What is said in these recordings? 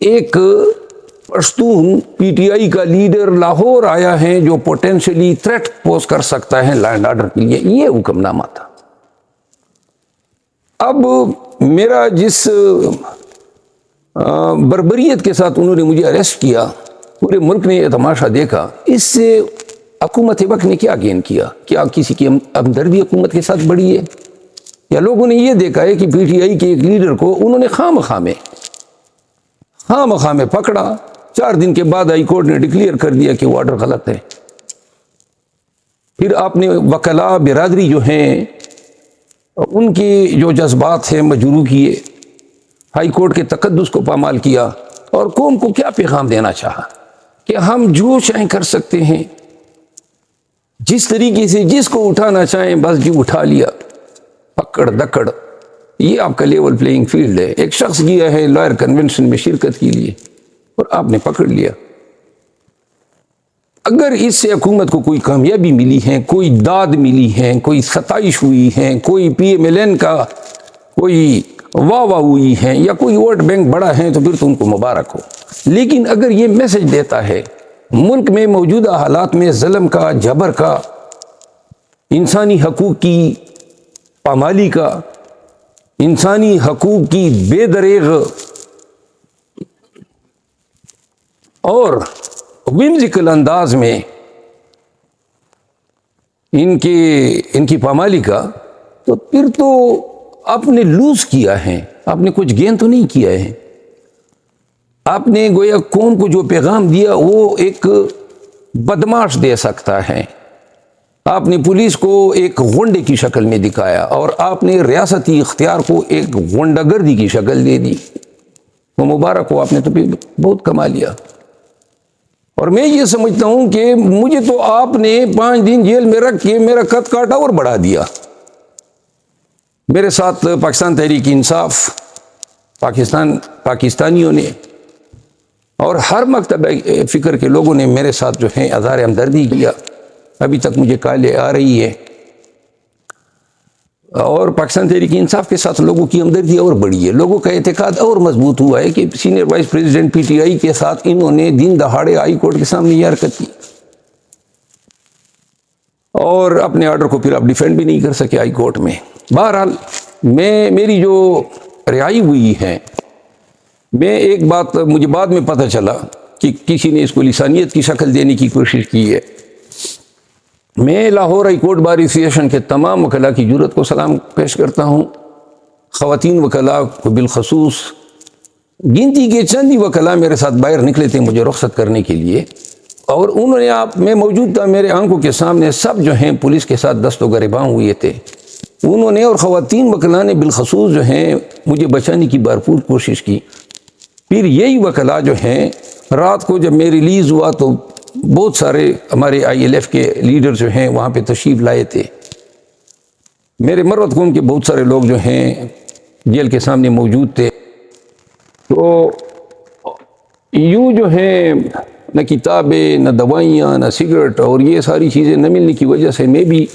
ایک Pashtun P T I کا leader Lahore آیا ہے جو پوٹینشلی تھریٹ پوز کر سکتا ہے لینڈ آرڈر کے لیے، یہ حکم نامہ تھا۔ اب میرا جس بربریت کے ساتھ انہوں نے مجھے اریسٹ کیا، پورے ملک نے یہ تماشا دیکھا، اس سے حکومت وقت نے کیا گین کیا؟ کیا کسی کی ہمدردی حکومت کے ساتھ بڑھی ہے؟ یا لوگوں نے یہ دیکھا ہے کہ پی ٹی آئی کے ایک لیڈر کو انہوں نے خواہ مخواہ میں پکڑا، 4 دن کے بعد ہائی کورٹ نے ڈکلیئر کر دیا کہ وہ آرڈر غلط ہے۔ پھر آپ نے وکلاء برادری جو ہیں ان کے جو جذبات ہیں مجروح کیے، ہائی کورٹ کے تقدس کو پامال کیا، اور قوم کو کیا پیغام دینا چاہا کہ ہم جو چاہیں کر سکتے ہیں، جس طریقے سے جس کو اٹھانا چاہیں بس جی اٹھا لیا، پکڑ دکڑ۔ یہ آپ کا لیول پلینگ فیلڈ ہے۔ ایک شخص گیا ہے لائر کنونشن میں شرکت کے لیے اور آپ نے پکڑ لیا۔ اگر اس سے حکومت کو کوئی کامیابی ملی ہے، کوئی داد ملی ہے، کوئی ستائش ہوئی ہے، کوئی پی ایم ایل این کا کوئی واہ ہوئی ہے، یا کوئی ووٹ بینک بڑا ہے، تو پھر تو ان کو مبارک ہو۔ لیکن اگر یہ میسج دیتا ہے ملک میں موجودہ حالات میں ظلم کا، جبر کا، انسانی حقوق کی پامالی کا، انسانی حقوق کی بے دریغ اور ومزیکل انداز میں ان کی پامالی کا، تو پھر تو آپ نے لوز کیا ہے، آپ نے کچھ گین تو نہیں کیا ہے۔ آپ نے گویا قوم کو جو پیغام دیا وہ ایک بدماش دے سکتا ہے، آپ نے پولیس کو ایک غنڈے کی شکل میں دکھایا، اور آپ نے ریاستی اختیار کو ایک غنڈہ گردی کی شکل دے دی۔ وہ مبارک ہو، آپ نے تو پھر بہت کما لیا۔ اور میں یہ سمجھتا ہوں کہ مجھے تو آپ نے 5 دن جیل میں رکھ کے میرا قد کاٹا اور بڑھا دیا۔ میرے ساتھ پاکستان تحریک انصاف، پاکستانیوں نے اور ہر مکتب فکر کے لوگوں نے میرے ساتھ جو ہے اظہار ہمدردی کیا۔ ابھی تک مجھے کالیں آ رہی ہے، اور پاکستان تحریک انصاف کے ساتھ لوگوں کی ہمدردی اور بڑھی ہے، لوگوں کا اعتقاد اور مضبوط ہوا ہے کہ senior vice president P T I کے ساتھ انہوں نے دن دہاڑے ہائی کورٹ کے سامنے یہ حرکت کی، اور اپنے آرڈر کو پھر آپ ڈیفینڈ بھی نہیں کر سکے ہائی کورٹ میں۔ بہرحال میری جو رہائی ہوئی ہے، میں ایک بات مجھے بعد میں پتہ چلا کہ کسی نے اس کو لسانیت کی شکل دینے کی کوشش کی ہے۔ میں لاہور ہائی کورٹ بار ایسوسی ایشن کے تمام وکلاء کی جرات کو سلام پیش کرتا ہوں، خواتین وکلاء کو بالخصوص۔ گنتی کے چند ہی وکلاء میرے ساتھ باہر نکلے تھے مجھے رخصت کرنے کے لیے، اور انہوں نے میں موجود تھا، میرے آنکھوں کے سامنے سب جو ہیں پولیس کے ساتھ دست و گریباں ہوئے تھے۔ انہوں نے اور خواتین وکلاء نے بالخصوص جو ہیں مجھے بچانے کی بھرپور کوشش کی۔ پھر یہی وکلاء جو ہیں رات کو جب میں ریلیز ہوا تو بہت سارے ہمارے آئی ایل ایف کے لیڈر جو ہیں وہاں پہ تشریف لائے تھے۔ میرے مروت قوم کے بہت سارے لوگ جو ہیں جیل کے سامنے موجود تھے۔ تو یوں جو ہیں نہ کتابیں، نہ دوائیاں، نہ سگریٹ اور یہ ساری چیزیں نہ ملنے کی وجہ سے میں بھی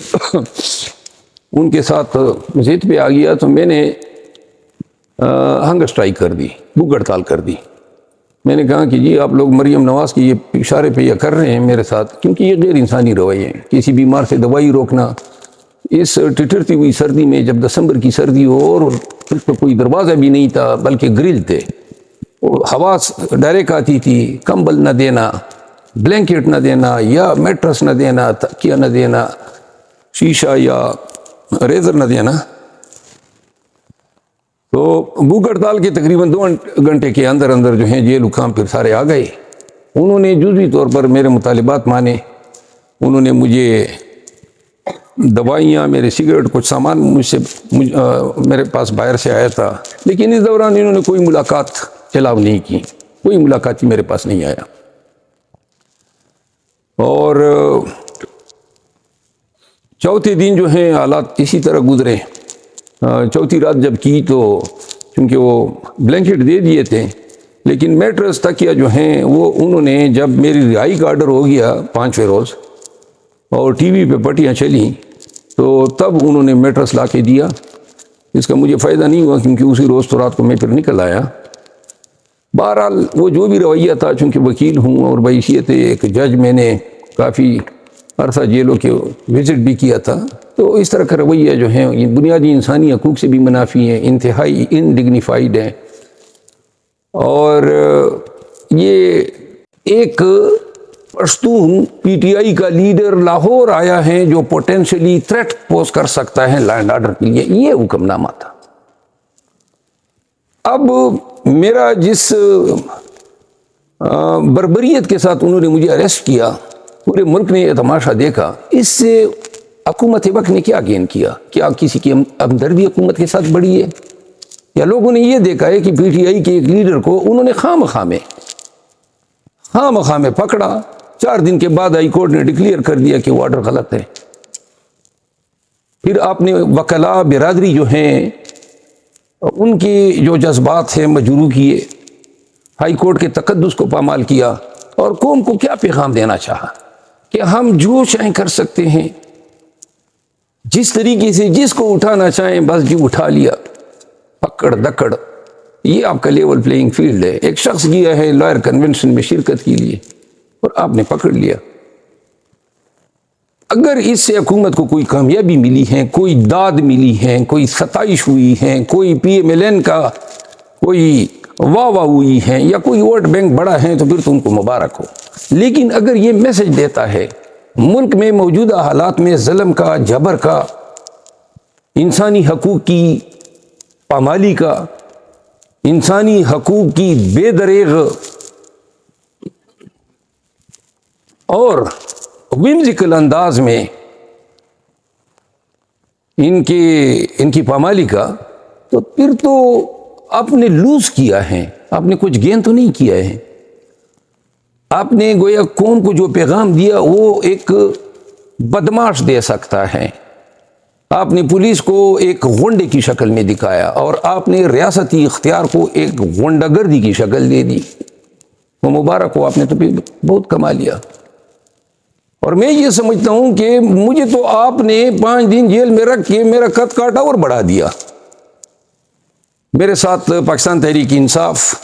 ان کے ساتھ ضد پہ آ گیا، تو میں نے ہنگر اسٹرائک کر دی، بھوک ہڑتال کر دی۔ میں نے کہا کہ جی آپ لوگ مریم نواز کی یہ اشارے پہ یہ کر رہے ہیں میرے ساتھ، کیونکہ یہ غیر انسانی رویے ہیں۔ کسی بیمار سے دوائی روکنا اس ٹٹرتی ہوئی سردی میں، جب دسمبر کی سردی ہو اور اس پہ کوئی دروازہ بھی نہیں تھا بلکہ گرل تھے، ہوا ڈائریکٹ آتی تھی، کمبل نہ دینا، بلینکٹ نہ دینا، یا میٹرس نہ دینا، تکیہ نہ دینا، شیشہ یا ریزر نہ دینا۔ تو بھوک ہڑتال کے تقریباً 2 گھنٹے کے اندر جو ہیں جیل حکام پھر سارے آ گئے۔ انہوں نے جزوی طور پر میرے مطالبات مانے، انہوں نے مجھے دوائیاں، میرے سگریٹ، کچھ سامان میرے پاس باہر سے آیا تھا، لیکن اس دوران انہوں نے کوئی ملاقات الاؤ نہیں کی، کوئی ملاقاتی میرے پاس نہیں آیا۔ اور چوتھے دن جو ہیں حالات اسی طرح گزرے۔ چوتھی رات جب کی تو چونکہ وہ بلینکٹ دے دیے تھے، لیکن میٹرس تکیہ جو ہیں وہ انہوں نے جب میری رہائی کا آرڈر ہو گیا 5ویں روز اور ٹی وی پہ پٹیاں چلیں، تو تب انہوں نے میٹرس لا کے دیا۔ اس کا مجھے فائدہ نہیں ہوا کیونکہ اسی روز تو رات کو میں پھر نکل آیا۔ بہرحال وہ جو بھی رویہ تھا، چونکہ وکیل ہوں اور بحیثیت ایک جج میں نے کافی عرصہ جیلوں کے وزٹ بھی کیا تھا، تو اس طرح کا رویہ جو ہیں یہ بنیادی انسانی حقوق سے بھی منافی ہیں، انتہائی انڈگنیفائڈ ہیں۔ اور یہ ایک پشتون پی ٹی آئی کا لیڈر لاہور آیا ہے جو پوٹینشلی تھریٹ پوز کر سکتا ہے لینڈ آرڈر کے لیے، یہ حکم نامہ تھا۔ اب میرا جس بربریت کے ساتھ انہوں نے مجھے اریسٹ کیا، پورے ملک نے یہ تماشا دیکھا، اس سے حکومت وقت نے کیا گین کیا؟ کیا کسی کی ہمدردی حکومت کے ساتھ بڑھی ہے؟ یا لوگوں نے یہ دیکھا ہے کہ پی ٹی آئی کے ایک لیڈر کو انہوں نے خواہ مخواہ میں پکڑا، 4 دن کے بعد ہائی کورٹ نے ڈکلیئر کر دیا کہ وہ آرڈر غلط ہے۔ پھر آپ نے وکلاء برادری جو ہیں ان کے جو جذبات ہیں مجروح کیے، ہائی کورٹ کے تقدس کو پامال کیا، اور قوم کو کیا پیغام دینا چاہا کہ ہم جو چاہیں کر سکتے ہیں، جس طریقے سے جس کو اٹھانا چاہیں بس جی اٹھا لیا، پکڑ دکڑ، یہ آپ کا لیول پلینگ فیلڈ ہے۔ ایک شخص گیا ہے لائر کنونشن میں شرکت کے لیے اور آپ نے پکڑ لیا۔ اگر اس سے حکومت کو کوئی کامیابی ملی ہے، کوئی داد ملی ہے، کوئی ستائش ہوئی ہے، کوئی پی ایم ایل این کا کوئی واہ ہوئی ہے، یا کوئی ووٹ بینک بڑا ہے، تو پھر تم کو مبارک ہو۔ لیکن اگر یہ میسج دیتا ہے ملک میں موجودہ حالات میں ظلم کا، جبر کا، انسانی حقوق کی پامالی کا، انسانی حقوق کی بے دریغ اور ومزیکل انداز میں ان کی پامالی کا، تو پھر تو آپ نے لوز کیا ہے، آپ نے کچھ گین تو نہیں کیا ہے۔ آپ نے گویا قوم کو جو پیغام دیا وہ ایک بدماش دے سکتا ہے، آپ نے پولیس کو ایک غنڈے کی شکل میں دکھایا، اور آپ نے ریاستی اختیار کو ایک غنڈہ گردی کی شکل دے دی۔ وہ مبارک ہو، آپ نے تو پھر بہت کما لیا۔ اور میں یہ سمجھتا ہوں کہ مجھے تو آپ نے 5 دن جیل میں رکھ کے میرا قد کاٹا اور بڑھا دیا۔ میرے ساتھ پاکستان تحریک انصاف،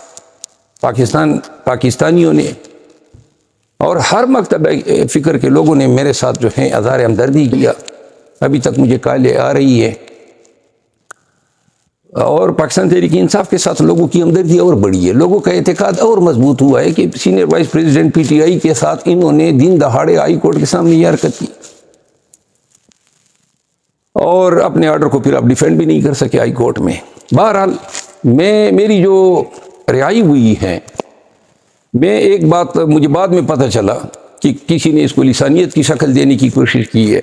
پاکستانیوں نے اور ہر مکتب فکر کے لوگوں نے میرے ساتھ جو ہے اظہار ہمدردی کیا۔ ابھی تک مجھے کالیں آ رہی ہے، اور پاکستان تحریک انصاف کے ساتھ لوگوں کی ہمدردی اور بڑھی ہے، لوگوں کا اعتقاد اور مضبوط ہوا ہے کہ senior vice president P T I کے ساتھ انہوں نے دن دہاڑے ہائی کورٹ کے سامنے یہ حرکت کی، اور اپنے آرڈر کو پھر آپ ڈیفینڈ بھی نہیں کر سکے ہائی کورٹ میں۔ بہرحال میری جو رہائی ہوئی ہے، میں ایک بات مجھے بعد میں پتہ چلا کہ کسی نے اس کو لسانیت کی شکل دینے کی کوشش کی ہے،